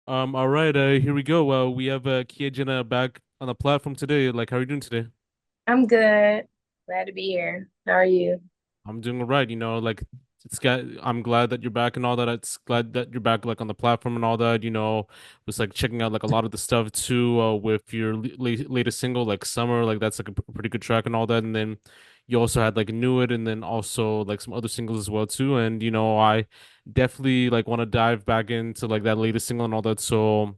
All right, here we go. We have Kia Jena back on the platform today. Like, how are you doing today? I'm good. Glad to be here. How are you? I'm doing all right. I'm glad that you're back and all that. It's glad that you're back like on the platform and all that. Was like checking out like a lot of the stuff too. With your latest single, like Summer, like that's like a pretty good track and all that. And then you also had like Knew It, and then also like some other singles as well too. And I definitely like want to dive back into like that latest single and all that. So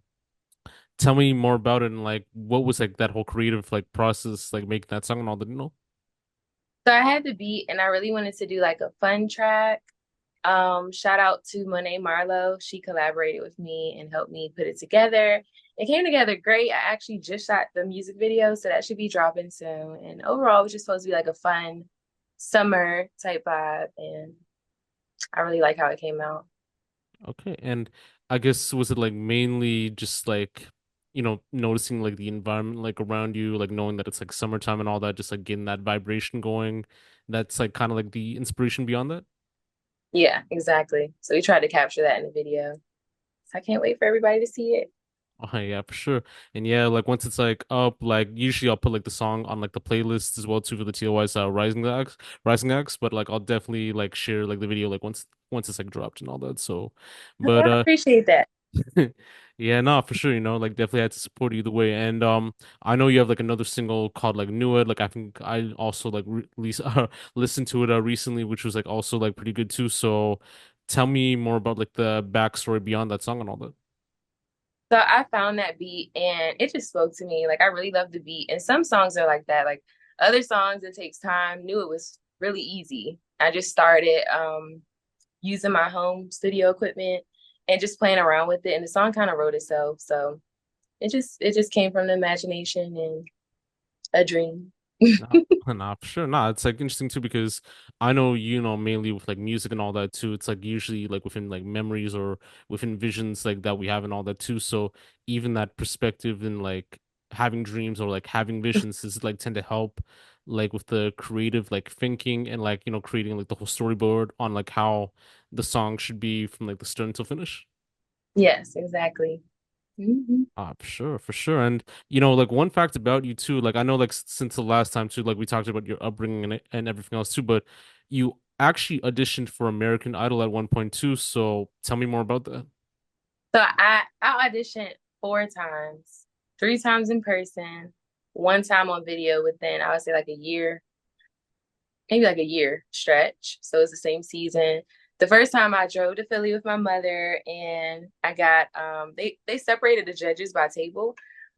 tell me more about it and like what was like that whole creative like process like making that song and all that. So I had the beat and I really wanted to do like a fun track. Shout out to Monet Marlowe. She collaborated with me and helped me put it together. It came together great. I actually just shot the music video, so that should be dropping soon. And overall, it was just supposed to be like a fun summer type vibe. And I really like how it came out. Okay, and I guess was it like mainly just like noticing like the environment like around you, like knowing that it's like summertime and all that, just like getting that vibration going. That's like kind of like the inspiration beyond that. Yeah, exactly. So we tried to capture that in the video. So I can't wait for everybody to see it. Oh yeah, for sure. And yeah, like once it's like up, like usually I'll put like the song on like the playlist as well too for the TOY's Rising Acts, but like I'll definitely like share like the video like once it's like dropped and all that. So Okay, but I appreciate that. yeah, no, for sure, like definitely had to support you either way. And I know you have like another single called like New It. Like I think I also like listened to it recently, which was like also like pretty good too. So tell me more about like the backstory beyond that song and all that. So I found that beat and it just spoke to me. Like I really love the beat. And some songs are like that. Like other songs, it takes time. Knew it was really easy. I just started using my home studio equipment and just playing around with it. And the song kind of wrote itself. So it just came from the imagination and a dream. Nah, nah, for sure. Nah, it's like interesting too because I know mainly with like music and all that too. It's like usually like within like memories or within visions like that we have and all that too. So even that perspective and like having dreams or like having visions is like tend to help like with the creative like thinking and like creating like the whole storyboard on like how the song should be from like the start until finish. Yes, exactly. Hmm. For sure, for sure. And like one fact about you too, like I know like since the last time too, like we talked about your upbringing and everything else too, but you actually auditioned for American Idol at one point too. So tell me more about that. So I auditioned 4 times, 3 times in person, 1 time on video within I would say like a year, maybe like a year stretch. So it's the same season. The first time I drove to Philly with my mother and I got they separated the judges by table.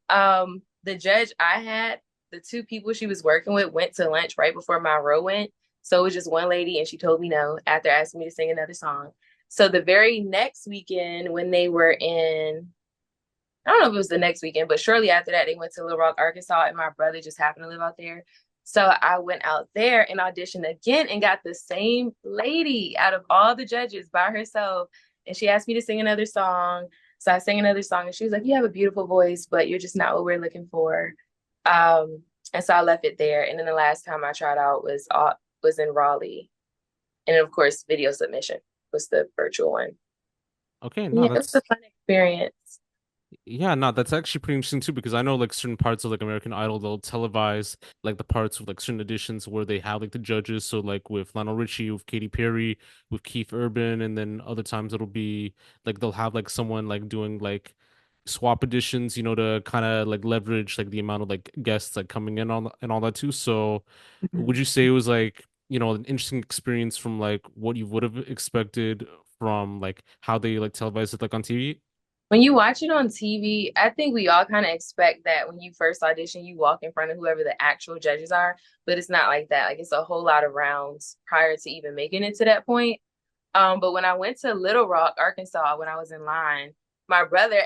The judge I had, the two people she was working with went to lunch right before my row went. So it was just one lady and she told me no after asking me to sing another song. So the very next weekend when they were in I don't know if it was the next weekend, but shortly after that, they went to Little Rock, Arkansas, and my brother just happened to live out there. So I went out there and auditioned again and got the same lady out of all the judges by herself. And she asked me to sing another song. So I sang another song and she was like, "You have a beautiful voice, but you're just not what we're looking for." And so I left it there. And then the last time I tried out was in Raleigh. And then, of course, video submission was the virtual one. Okay, no, Yeah, it was a that's fun experience. yeah, no, that's actually pretty interesting too because I know like certain parts of like American Idol they'll televise like the parts with like certain editions where they have like the judges. So like with Lionel Richie, with Katy Perry, with Keith Urban, and then other times it'll be like they'll have like someone like doing like swap editions, to kind of like leverage like the amount of like guests like coming in on and all that too. So would you say it was like, an interesting experience from like what you would have expected from like how they like televise it like on TV? When you watch it on TV, I think we all kind of expect that when you first audition, you walk in front of whoever the actual judges are, but it's not like that. Like it's a whole lot of rounds prior to even making it to that point. But when I went to Little Rock, Arkansas, when I was in line, my brother,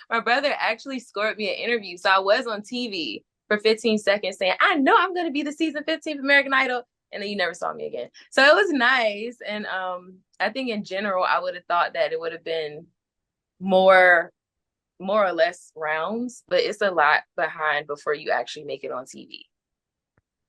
my brother actually scored me an interview. So I was on TV for 15 seconds saying, "I know I'm going to be the season 15 of American Idol." And then you never saw me again. So it was nice. And I think in general, I would have thought that it would have been more more or less rounds, but it's a lot behind before you actually make it on TV.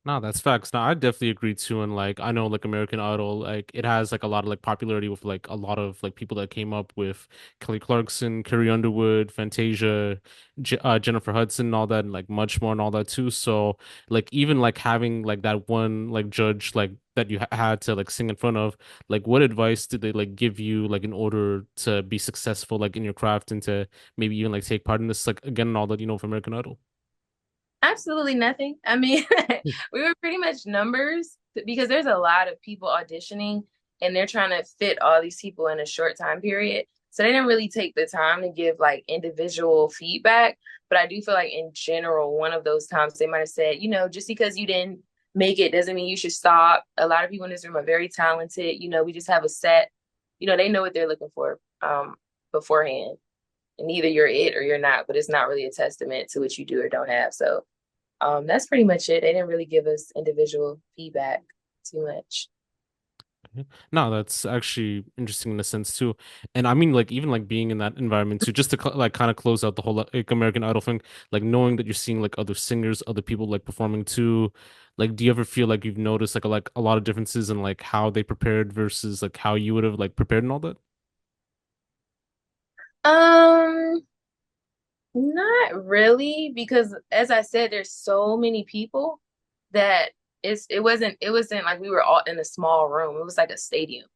No, that's facts. No, I definitely agree too. And like, I know like American Idol, like it has like a lot of like popularity with like a lot of like people that came up with Kelly Clarkson, Carrie Underwood, Fantasia, Jennifer Hudson, and all that, and like much more and all that too. So like even like having like that one like judge like that you had to like sing in front of, like what advice did they like give you like in order to be successful like in your craft and to maybe even like take part in this like again and all that you know for American Idol? Absolutely nothing. I mean, we were pretty much numbers because there's a lot of people auditioning and they're trying to fit all these people in a short time period. So they didn't really take the time to give like individual feedback. But I do feel like in general, one of those times they might have said, just because you didn't make it doesn't mean you should stop. A lot of people in this room are very talented. We just have a set, they know what they're looking for beforehand. And either you're it or you're not, but it's not really a testament to what you do or don't have. So that's pretty much it. They didn't really give us individual feedback too much. Mhm. No, that's actually interesting in a sense too. And I mean, like even like being in that environment too, just to like kind of close out the whole like American Idol thing, like knowing that you're seeing like other singers, other people like performing too. Like, do you ever feel like you've noticed like a lot of differences in like how they prepared versus like how you would have like prepared and all that? Um, Not really, because as I said, there's so many people that it wasn't like we were all in a small room. It was like a stadium.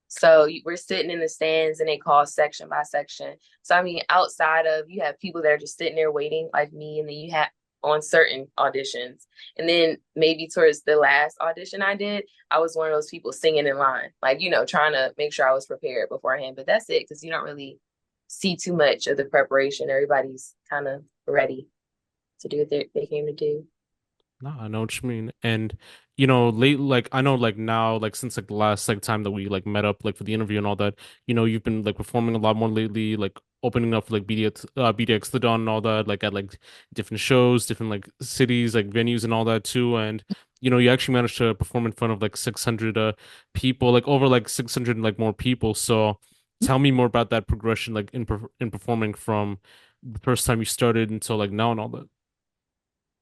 So we're sitting in the stands and they call section by section. So I mean, outside of you have people that are just sitting there waiting, like me, and then you have on certain auditions. And then maybe towards the last audition I did, I was one of those people singing in line, like, trying to make sure I was prepared beforehand. But that's it, because you don't really see too much of the preparation. Everybody's kind of ready to do what they came to do. No, I know what you mean. And late like I know like now like since like the last like time that we like met up like for the interview and all that, you've been like performing a lot more lately, like opening up for, like BDX The Dawn and all that, like at like different shows, different like cities, like venues and all that too. And you actually managed to perform in front of like 600 people, like over like 600 like more people. So tell me more about that progression like in performing from the first time you started until like now and all that.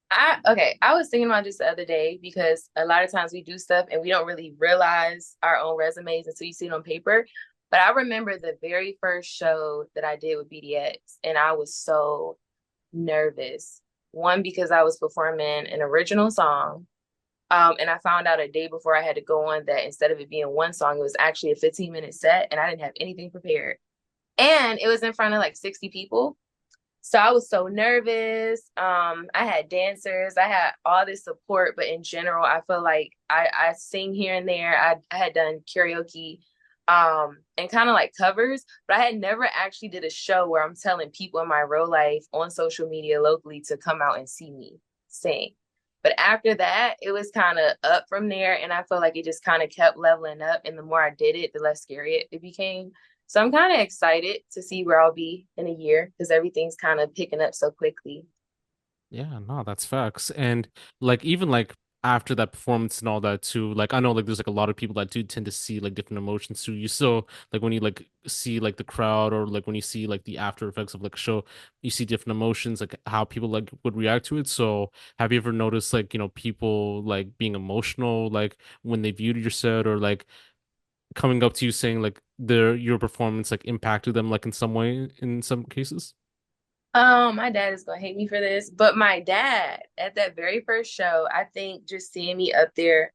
I was thinking about this the other day because a lot of times we do stuff and we don't really realize our own resumes until you see it on paper. But I remember the very first show that I did with BDX, and I was so nervous. One, because I was performing an original song. And I found out a day before I had to go on that instead of it being one song, it was actually a 15-minute set, and I didn't have anything prepared. And it was in front of like 60 people. So I was so nervous. I had dancers, I had all this support, but in general, I feel like I sing here and there. I had done karaoke, and kind of like covers, but I had never actually did a show where I'm telling people in my real life on social media locally to come out and see me sing. But after that, it was kind of up from there, and I feel like it just kind of kept leveling up. And the more I did it, the less scary it became. So I'm kind of excited to see where I'll be in a year because everything's kind of picking up so quickly. Yeah, no, that's facts. And like even like after that performance and all that too, like I know like there's like a lot of people that do tend to see like different emotions too. You still like when you like see like the crowd or like when you see like the after effects of like a show, you see different emotions, like how people like would react to it. So have you ever noticed like, people like being emotional like when they viewed your set or like coming up to you saying like your performance like impacted them like in some way in some cases? My dad is gonna hate me for this, but my dad at that very first show, I think just seeing me up there,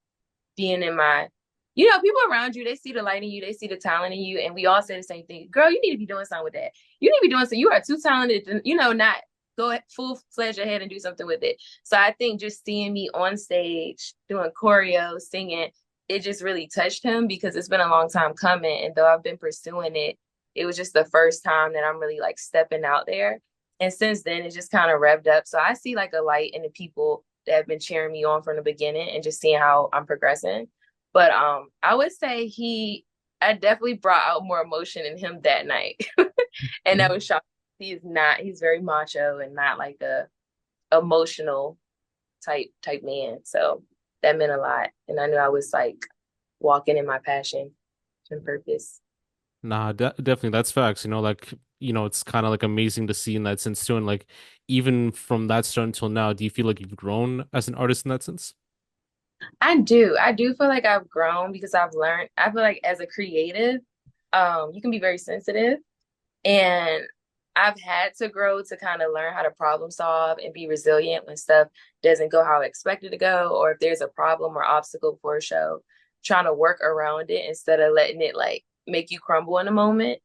being in my, people around you, they see the light in you, they see the talent in you, and we all say the same thing. Girl, you need to be doing something with that. You need to be doing something. You are too talented to, not go full fledged ahead and do something with it. So I think just seeing me on stage doing choreo, singing, it just really touched him because it's been a long time coming. And though I've been pursuing it, it was just the first time that I'm really like stepping out there. And since then, it just kind of revved up. So I see like a light in the people that have been cheering me on from the beginning and just seeing how I'm progressing. But I would say I definitely brought out more emotion in him that night. And that was shocking. He's very macho and not like a emotional type man. So that meant a lot. And I knew I was like walking in my passion and purpose. Nah, definitely that's facts. Like it's kind of like amazing to see in that sense too. And like even from that start until now, do you feel like you've grown as an artist in that sense? I do. I do feel like I've grown because I've learned. I feel like as a creative, you can be very sensitive, and I've had to grow to kind of learn how to problem solve and be resilient when stuff doesn't go how I expected to go, or if there's a problem or obstacle for a show, trying to work around it instead of letting it like make you crumble in a moment.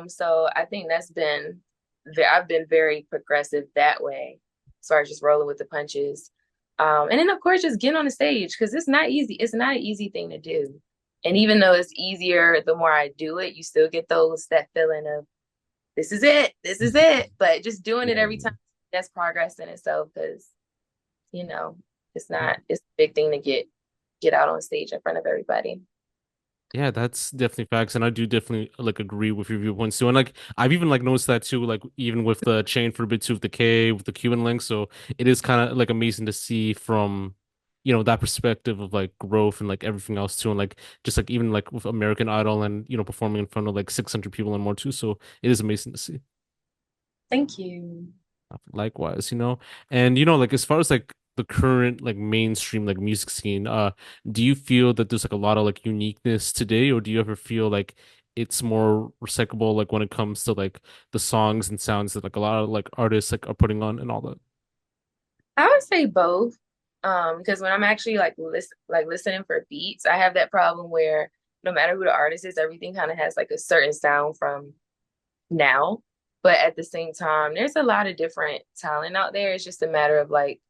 So I think I've been very progressive that way, as far as just rolling with the punches. And then of course just getting on the stage because it's not easy. It's not an easy thing to do. And even though it's easier, the more I do it, you still get that feeling of this is it. But just doing it Yeah. every time, that's progress in itself because, you know, Yeah. it's a big thing to get out on stage in front of everybody. Yeah, that's definitely facts, and I do definitely like agree with your viewpoints too. And like I've even like noticed that too, like even with the chain for bit two of the K with the Cuban link. So it is kind of like amazing to see from that perspective of like growth and like everything else too, and like just like even like with American Idol and performing in front of like 600 people and more too. So it is amazing to see. Thank you. Likewise, and like as far as like the current like mainstream like music scene, do you feel that there's like a lot of like uniqueness today, or do you ever feel like it's more recyclable like when it comes to like the songs and sounds that like a lot of like artists like are putting on and all that? I would say both. Because when I'm actually like listening for beats, I have that problem where no matter who the artist is, everything kind of has like a certain sound from now. But at the same time, there's a lot of different talent out there. It's just a matter of like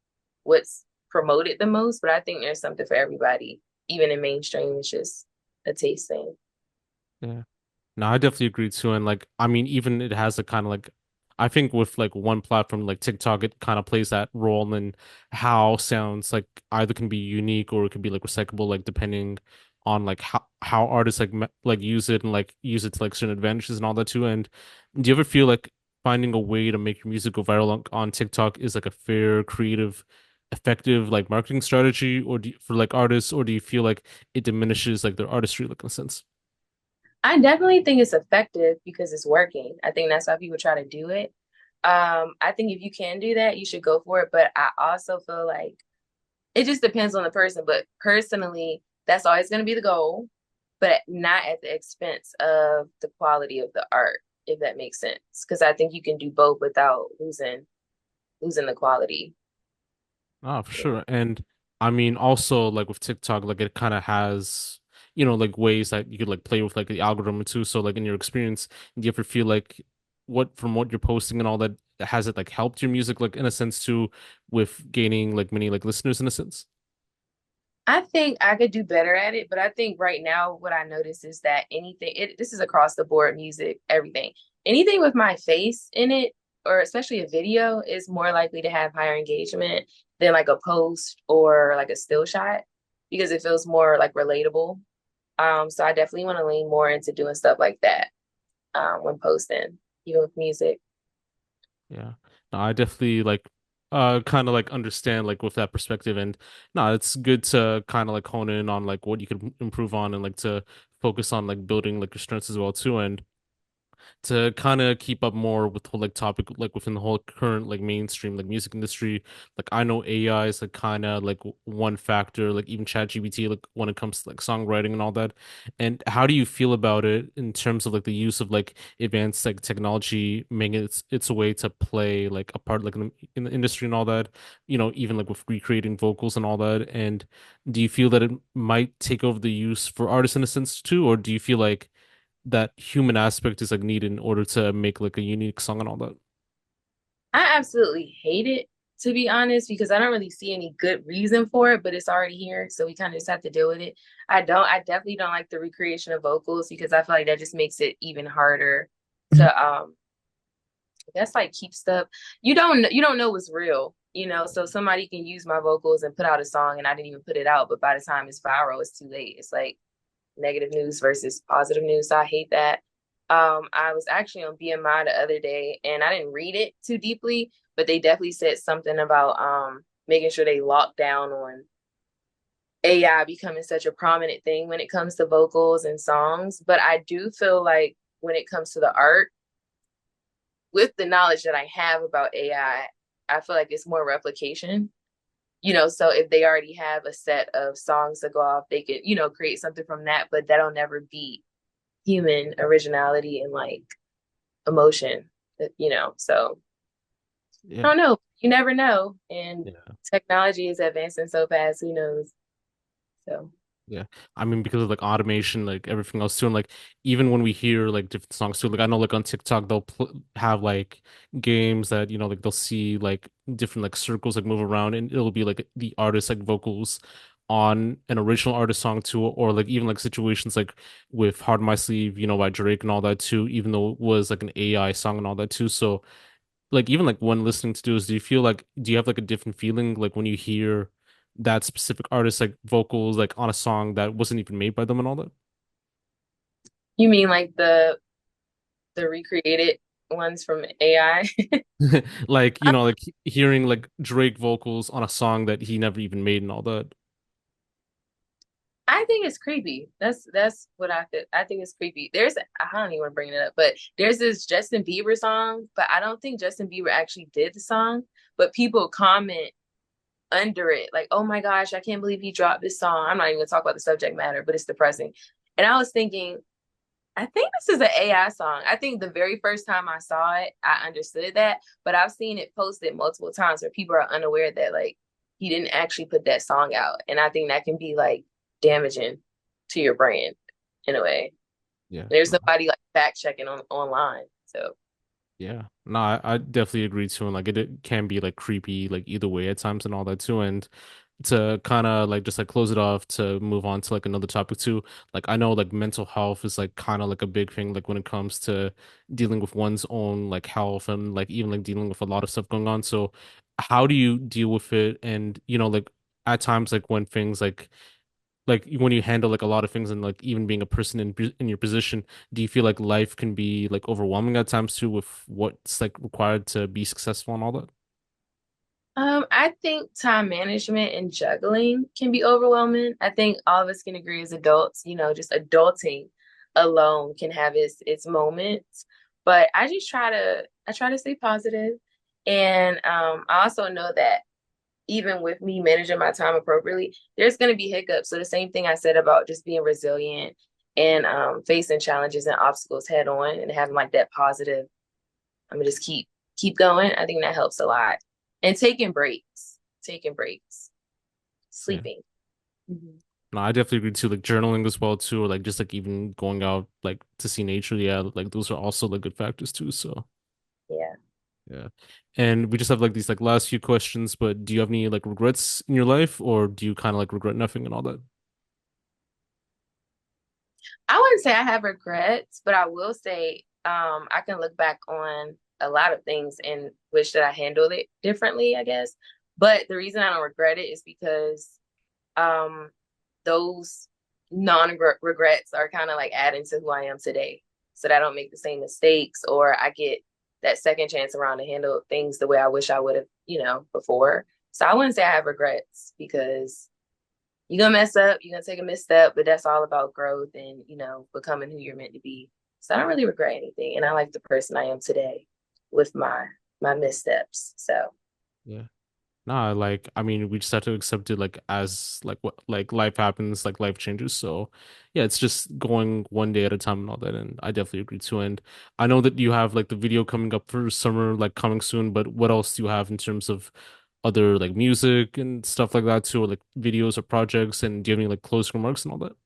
what's promoted the most. But I think there's something for everybody, even in mainstream. It's just a taste thing. Yeah. No, I definitely agree too. And like, I mean, even it has a kind of like, I think with like one platform like TikTok, it kind of plays that role in how sounds like either can be unique or it can be like recyclable, like depending on like how artists like like use it and like use it to like certain advantages and all that too. And do you ever feel like finding a way to make your music go viral on TikTok is like a fair, creative, effective like marketing strategy, or for like artists, or do you feel like it diminishes like their artistry, like in a sense? I definitely think it's effective because it's working. I think that's why people try to do it. I think if you can do that, you should go for it. But I also feel like it just depends on the person. But personally, that's always going to be the goal, but not at the expense of the quality of the art, if that makes sense. Because I think you can do both without losing the quality. Oh, for sure. And I mean, also like with TikTok, like it kind of has, like ways that you could like play with like the algorithm too. So like in your experience, do you ever feel like from what you're posting and all that, has it like helped your music like in a sense too with gaining like many like listeners in a sense? I think I could do better at it, but I think right now what I notice is that this is across the board music, everything. Anything with my face in it, or especially a video, is more likely to have higher engagement than like a post or like a still shot because it feels more like relatable. So I definitely want to lean more into doing stuff like that when posting, even with music. Yeah. No, I definitely like kind of like understand like with that perspective, and no, it's good to kind of like hone in on like what you could improve on and like to focus on like building like your strengths as well too. And to kind of keep up more with the whole like topic like within the whole current like mainstream like music industry, like I know AI is like kind of like one factor, like even ChatGPT, like when it comes to like songwriting and all that. And how do you feel about it in terms of like the use of like advanced like technology making its a way to play like a part like in the industry and all that, even like with recreating vocals and all that? And do you feel that it might take over the use for artists in a sense too, or do you feel like that human aspect is like needed in order to make like a unique song and all that? I absolutely hate it, to be honest, because I don't really see any good reason for it, but it's already here. So we kind of just have to deal with it. I definitely don't like the recreation of vocals because I feel like that just makes it even harder to, I guess like keep stuff. You don't know what's real, so somebody can use my vocals and put out a song and I didn't even put it out, but by the time it's viral, it's too late. It's like negative news versus positive news. So I hate that. I was actually on BMI the other day and I didn't read it too deeply, but they definitely said something about making sure they lock down on AI becoming such a prominent thing when it comes to vocals and songs. But I do feel like when it comes to the art, with the knowledge that I have about AI, I feel like it's more replication. So if they already have a set of songs to go off, they could, create something from that, but that'll never beat human originality and like emotion. So I Yeah. don't know. You never know. And Yeah. technology is advancing so fast, who knows? So Yeah. I mean, because of like automation, like everything else too, and like even when we hear like different songs too, like I know like on TikTok they'll pl have like games that like they'll see like different like circles like move around, and it'll be like the artist like vocals on an original artist song too, or like even like situations like with Heart on My Sleeve, by Drake and all that too, even though it was like an AI song and all that too. So like even like when listening to this, do you have like a different feeling like when you hear that specific artist like vocals like on a song that wasn't even made by them and all that? you mean like the recreated ones from AI? Like, like hearing like Drake vocals on a song that he never even made and all that. I think it's creepy. That's what I think. I think it's creepy. I don't even want to bring it up, but there's this Justin Bieber song, but I don't think Justin Bieber actually did the song, but people comment under it like, "Oh my gosh, I can't believe he dropped this song." I'm not even gonna talk about the subject matter, but it's depressing. And I was thinking, I think this is an AI song. I think the very first time I saw it, I understood that, but I've seen it posted multiple times where people are unaware that like he didn't actually put that song out. And I think that can be like damaging to your brand in a way. Yeah. There's somebody like fact checking online. So Yeah. No, I definitely agree too. And like it can be like creepy, like either way at times and all that too. And to kind of like just like close it off to move on to like another topic too. Like I know like mental health is like kind of like a big thing, like when it comes to dealing with one's own like health and like even like dealing with a lot of stuff going on. So how do you deal with it? And like at times like when things like when you handle like a lot of things and like even being a person in your position, do you feel like life can be like overwhelming at times too with what's like required to be successful and all that? I think time management and juggling can be overwhelming. I think all of us can agree as adults, just adulting alone can have its moments. But I try to stay positive. And I also know that even with me managing my time appropriately, there's gonna be hiccups. So the same thing I said about just being resilient and facing challenges and obstacles head on and having like that positive, I'm gonna just keep going. I think that helps a lot. And taking breaks, Yeah. sleeping. Mhm. No, I definitely agree too. Like journaling as well too, or like just like even going out like to see nature. Yeah, like those are also like good factors too. So Yeah. yeah. And we just have like these like last few questions, but do you have any like regrets in your life or do you kind of like regret nothing and all that? I wouldn't say I have regrets, but I will say I can look back on a lot of things and wish that I handled it differently, I guess. But the reason I don't regret it is because um those non-regrets are kind of like adding to who I am today. So that I don't make the same mistakes or I get that second chance around to handle things the way I wish I would have, before. So I wouldn't say I have regrets because you're gonna mess up, you're gonna take a misstep, but that's all about growth and, becoming who you're meant to be. So I don't really regret anything. And I like the person I am today with my missteps. So Yeah. Nah, like I mean, we just have to accept it like as like what like life happens, like life changes. So yeah, it's just going one day at a time and all that. And I definitely agree too. And I know that you have like the video coming up for summer, like coming soon, but what else do you have in terms of other like music and stuff like that too, or like videos or projects? And do you have any like closing remarks and all that?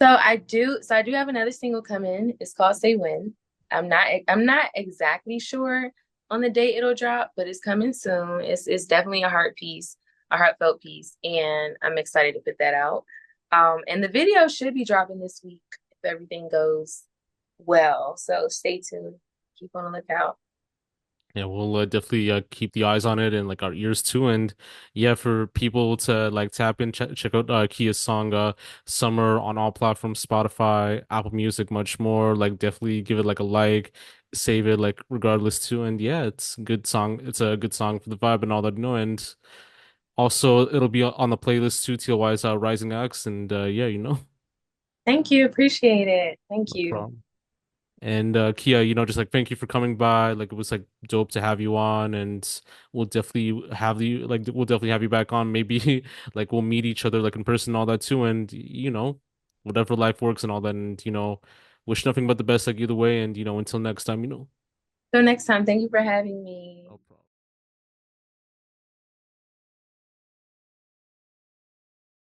so I do have another single coming. It's called Say When. I'm not exactly sure on the date it'll drop, but it's coming soon. It's definitely a heart piece, a heartfelt piece, and I'm excited to put that out. And the video should be dropping this week if everything goes well. So stay tuned. Keep on the lookout. Yeah, we'll definitely keep the eyes on it and like our ears too. And yeah, for people to like tap in, check out Kia's song "Summer" on all platforms, Spotify, Apple Music, much more. Like, definitely give it like a like, save it like regardless too. And yeah, it's a good song. It's a good song for the vibe and all that. No, and also it'll be on the playlist too. TLY's Rising Acts, and yeah, Thank you. Appreciate it. Thank no you. problem. And Kia, just like thank you for coming by. Like it was like dope to have you on, and we'll definitely have you back on. Maybe like we'll meet each other like in person and all that too. And whatever life works and all that. And wish nothing but the best like either way. And until next time. So next time, thank you for having me.